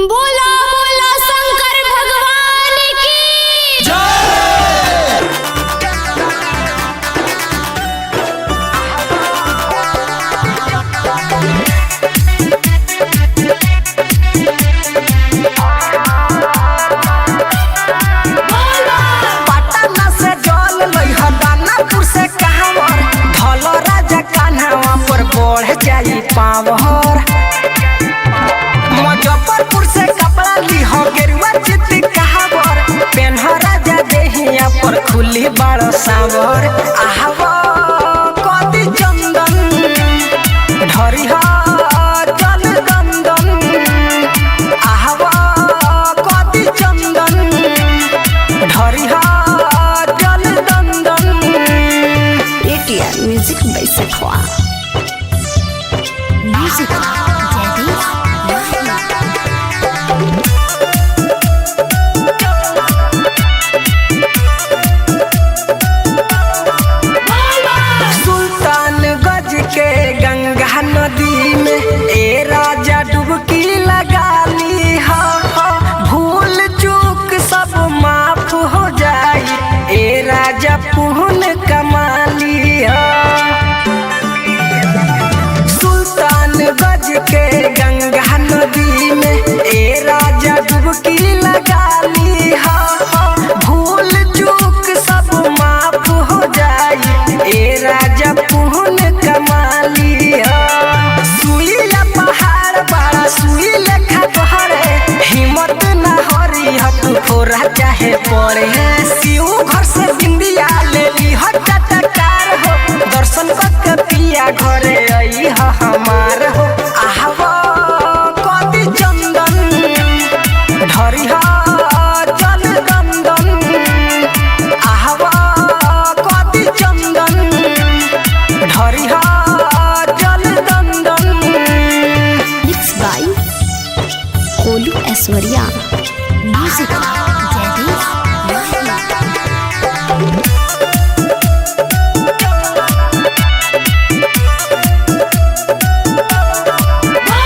बोला बोला शंकर भगवान की जय। पटना से जल लइहा दानापुर से कहावर धल राजा कान्हावा पर बढ़ जाई पावर। मुजफ्फरपुर से कपड़ा लिहो गेरुआ चित कहावर पेन्ह राजा देहिया पर खुली बड़ सावर। आहवा कदी चंदन धरिहा जल दंदन आहवा कदी चंदन धरिहा जल दंदन। ATR म्यूजिक बाय सखवा म्यूजिक सुल्तानगंज के गंगा नदी में ए राजा डुबकी लगा ली हा। भूल चूक सब माफ हो जाई ए राजा पुण्य कमा ली हा। सुल्तानगंज के गंगा नदी में ए राजा डुबकी लगा ली हा। भूल चूक सब माफ हो जाई ए राजा पुण्य कमा ली हा। सुईला पहाड़ बड़ा सुई लेखा तोहरे हिम्मत ना हरी तू थोड़ा चाहे पड़े। शिव घर से बिंदिया ले ली टटकार हो दर्शन करके पिया घरे आई हमार हो। आहवा कदी चंदन धरिहा जल दंदन आहवा कदी चंदन धरिहा जल दंदन। मिक्स बाय कोलू ऐश्वर्या म्यूजिक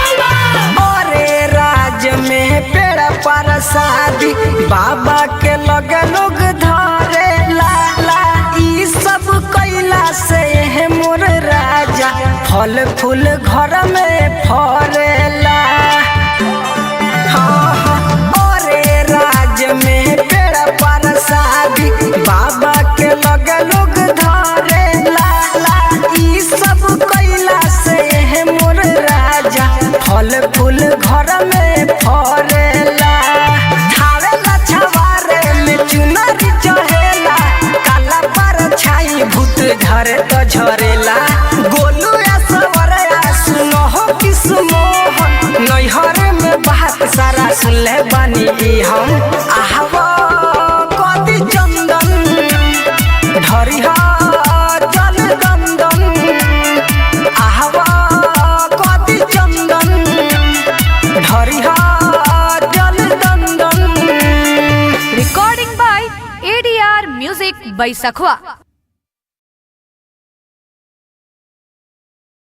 अरे राज में पेड़ पर शादी बाबा के लगे लोग धरे ला ला। ई सब कैला से है मोर राजा फल फूल घर में फरेला। हाँ हाँ अरे राज में पेड़ पर शादी बाबा के लगे लोग धरे ला ला। ई सब कैला से है मोर राजा फल फूल घर में फरेला। खावेला छवारे में चुनरी चढ़ेला काला पर छाई भूत झरे तो झरेला। गोलू ऐश्वर्या सुनो हो किस मोहन नैहर में बात सारा सुन ले बानी हम। आहवा कदी चंदन धरिहा जल दंदन आहवा कदी चंदन धरिहा जल दंदन। Recording by ADR Music by Sakhwa.